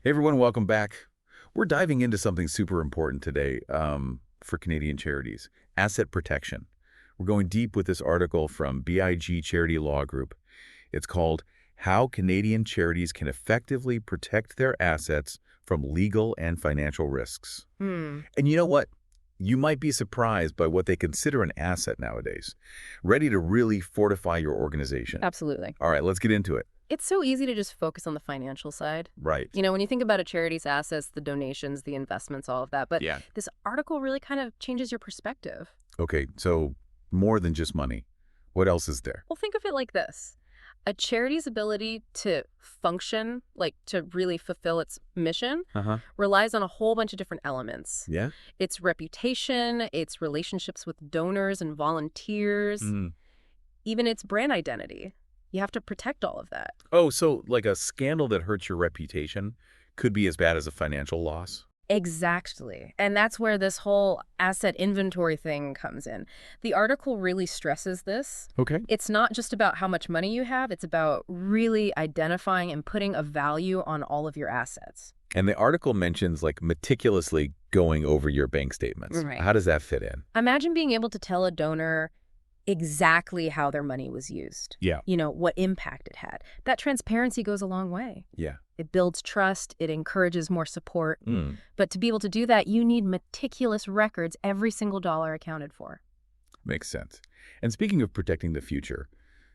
Hey everyone, welcome back. We're diving into something super important today for Canadian charities, asset protection. We're going deep with this article from B.I.G. Charity Law Group. It's called How Canadian Charities Can Effectively Protect Their Assets from Legal and Financial Risks. Hmm, And you know what? You might be surprised by what they consider an asset nowadays, ready to really fortify your organization. absolutely. All right, let's get into it. It's so easy to just focus on the financial side. Right. When you think about a charity's assets, the donations, the investments, all of that. But Yeah. this article really kind of changes your perspective. Okay, so more than just money. What else is there? Well, think of it like this. A charity's ability to function, like to really fulfill its mission, Uh-huh. relies on a whole bunch of different elements. Yeah? Its reputation, its relationships with donors and volunteers, Mm. even its brand identity. You have to protect all of that. Oh, so like a scandal that hurts your reputation could be as bad as a financial loss? Exactly. And that's where this whole asset inventory thing comes in. The article really stresses this. Okay. It's not just about how much money you have, it's about really identifying and putting a value on all of your assets. And the article mentions like meticulously going over your bank statements. Right. How does that fit in? Imagine being able to tell a donor exactly how their money was used. Yeah. What impact it had. That transparency goes a long way. Yeah. It builds trust, it encourages more support. Mm. But to be able to do that, you need meticulous records, every single dollar accounted for. Makes sense. And speaking of protecting the future,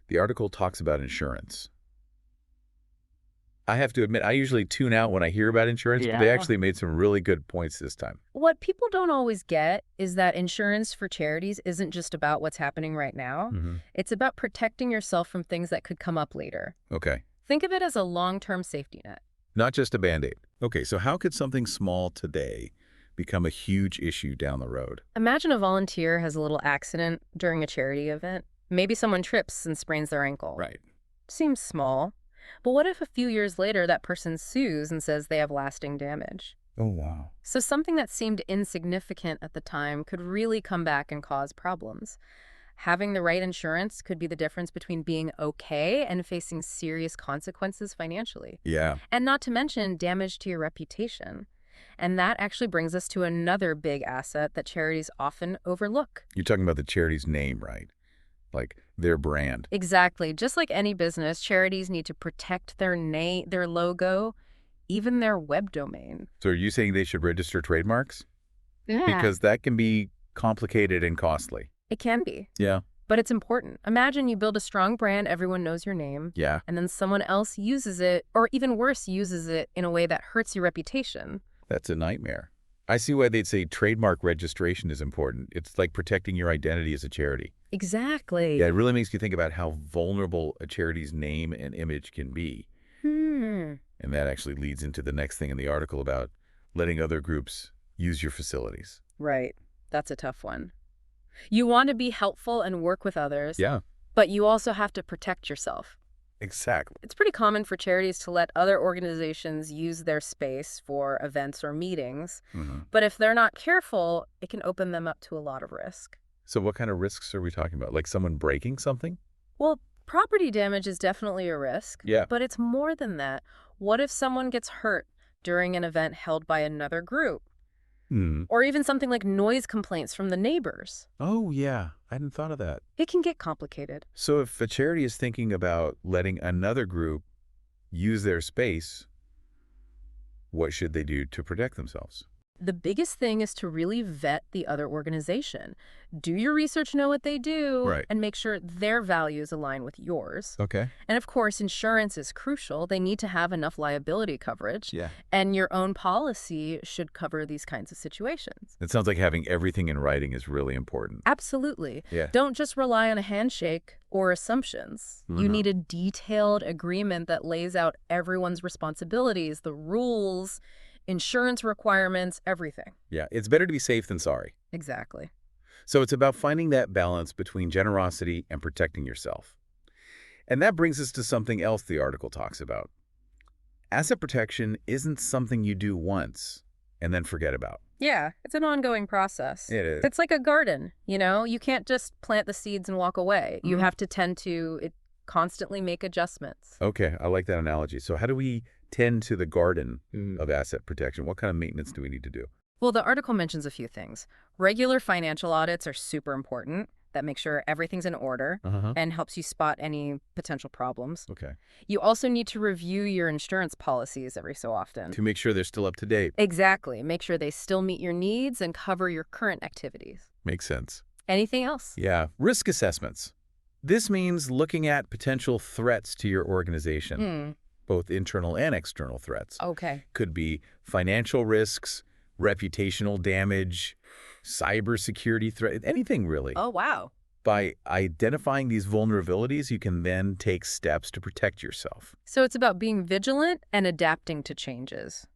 the article talks about insurance. I have to admit, I usually tune out when I hear about insurance, but they actually made some really good points this time. What people don't always get is that insurance for charities isn't just about what's happening right now. Mm-hmm. It's about protecting yourself from things that could come up later. Okay. Think of it as a long-term safety net. Not just a Band-Aid. Okay, so how could something small today become a huge issue down the road? Imagine a volunteer has a little accident during a charity event. Maybe someone trips and sprains their ankle. Right. Seems small. But what if a few years later that person sues and says they have lasting damage? Oh, wow. So something that seemed insignificant at the time could really come back and cause problems. Having the right insurance could be the difference between being okay and facing serious consequences financially. Yeah. And not to mention damage to your reputation. And that actually brings us to another big asset that charities often overlook. You're talking about the charity's name, right? Like their brand. Exactly. Just like any business, charities need to protect their name, their logo, even their web domain. So are you saying they should register trademarks? Yeah. Because that can be complicated and costly. It can be, Yeah. but it's important. Imagine you build a strong brand, everyone knows your name, Yeah. and then someone else uses it, or even worse, uses it in a way that hurts your reputation. That's a nightmare. I see why they'd say trademark registration is important. It's like protecting your identity as a charity. Exactly. Yeah, it really makes you think about how vulnerable a charity's name and image can be. And that actually leads into the next thing in the article about letting other groups use your facilities. Right. That's a tough one. You want to be helpful and work with others, Yeah, but you also have to protect yourself. exactly. It's pretty common for charities to let other organizations use their space for events or meetings, Mm-hmm. but if they're not careful, it can open them up to a lot of risk. So what kind of risks are we talking about? Like someone breaking something? Well, property damage is definitely a risk, Yeah. but it's more than that. What if someone gets hurt during an event held by another group? Hmm. Or even something like noise complaints from the neighbors. Oh, yeah. I hadn't thought of that. It can get complicated. So if a charity is thinking about letting another group use their space, what should they do to protect themselves? The biggest thing is to really vet the other organization. Do your research, know what they do, Right. and make sure their values align with yours. Okay. And of course, insurance is crucial. They need to have enough liability coverage, Yeah. and your own policy should cover these kinds of situations. It sounds like having everything in writing is really important. Absolutely. Yeah. Don't just rely on a handshake or assumptions. You Mhm. need a detailed agreement that lays out everyone's responsibilities, the rules, insurance requirements, everything. Yeah. It's better to be safe than sorry. Exactly. So it's about finding that balance between generosity and protecting yourself. And that brings us to something else the article talks about. Asset protection isn't something you do once and then forget about. Yeah, it's an ongoing process. It is. It's like a garden, You can't just plant the seeds and walk away. You Mhm. have to tend to it constantly make adjustments. Okay, I like that analogy. So how do we tend to the garden Mm. of asset protection? What kind of maintenance do we need to do? Well, the article mentions a few things. Regular financial audits are super important. That makes sure everything's in order Uh-huh. and helps you spot any potential problems. Okay. You also need to review your insurance policies every so often. To make sure they're still up to date. Exactly. Make sure they still meet your needs and cover your current activities. Makes sense. Anything else? Yeah. Risk assessments. This means looking at potential threats to your organization, both internal and external threats. Okay. Could be financial risks, reputational damage, cybersecurity threat, anything really. Oh, wow. By identifying these vulnerabilities, you can then take steps to protect yourself. So it's about being vigilant and adapting to changes.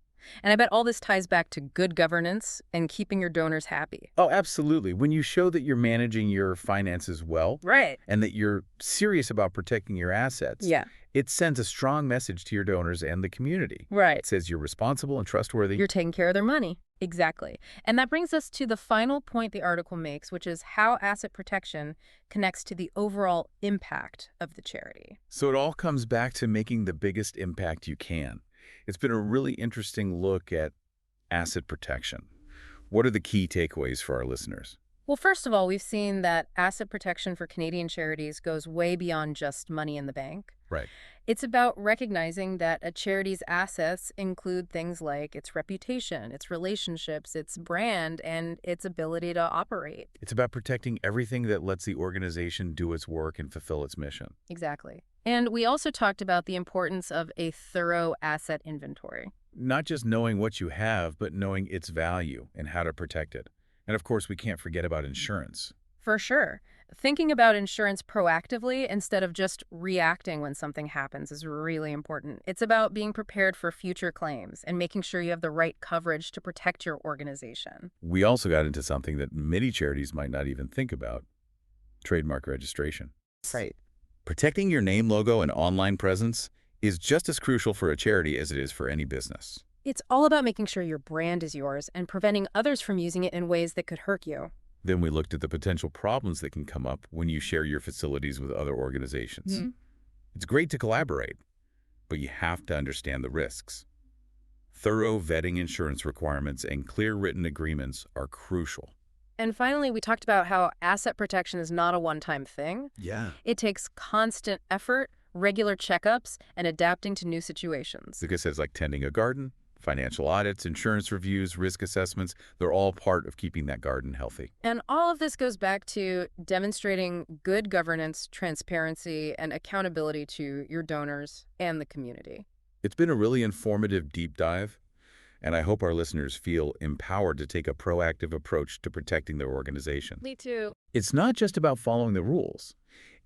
And I bet all this ties back to good governance and keeping your donors happy. Oh, absolutely. When you show that you're managing your finances well Right. and that you're serious about protecting your assets, Yeah. it sends a strong message to your donors and the community. Right. It says you're responsible and trustworthy. You're taking care of their money. Exactly. And that brings us to the final point the article makes, which is how asset protection connects to the overall impact of the charity. So it all comes back to making the biggest impact you can. It's been a really interesting look at asset protection. What are the key takeaways for our listeners? Well, first of all, we've seen that asset protection for Canadian charities goes way beyond just money in the bank. Right. It's about recognizing that a charity's assets include things like its reputation, its relationships, its brand, and its ability to operate. It's about protecting everything that lets the organization do its work and fulfill its mission. Exactly. And we also talked about the importance of a thorough asset inventory. Not just knowing what you have, but knowing its value and how to protect it. And of course, we can't forget about insurance. For sure. Thinking about insurance proactively instead of just reacting when something happens is really important. It's about being prepared for future claims and making sure you have the right coverage to protect your organization. We also got into something that many charities might not even think about: trademark registration. Right. Protecting your name, logo, and online presence is just as crucial for a charity as it is for any business. It's all about making sure your brand is yours and preventing others from using it in ways that could hurt you. Then we looked at the potential problems that can come up when you share your facilities with other organizations. It's great to collaborate, but you have to understand the risks. Thorough vetting insurance requirements and clear written agreements are crucial. And finally, we talked about how asset protection is not a one-time thing. Yeah. It takes constant effort, regular checkups, and adapting to new situations. Like I said, it's like tending a garden. Financial audits, insurance reviews, risk assessments, they're all part of keeping that garden healthy. And all of this goes back to demonstrating good governance, transparency, and accountability to your donors and the community. It's been a really informative deep dive, and I hope our listeners feel empowered to take a proactive approach to protecting their organization. Me too. It's not just about following the rules.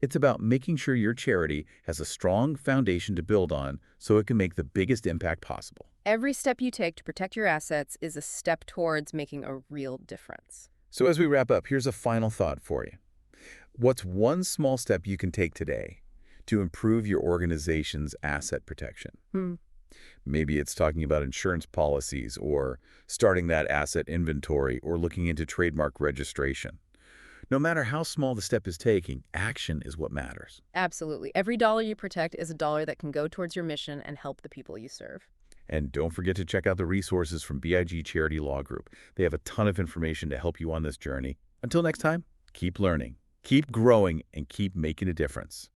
It's about making sure your charity has a strong foundation to build on so it can make the biggest impact possible. Every step you take to protect your assets is a step towards making a real difference. So as we wrap up, here's a final thought for you. What's one small step you can take today to improve your organization's asset protection? Maybe it's talking about insurance policies or starting that asset inventory or looking into trademark registration. No matter how small the step is taking, action is what matters. Absolutely. Every dollar you protect is a dollar that can go towards your mission and help the people you serve. And don't forget to check out the resources from B.I.G. Charity Law Group. They have a ton of information to help you on this journey. Until next time, keep learning, keep growing, and keep making a difference.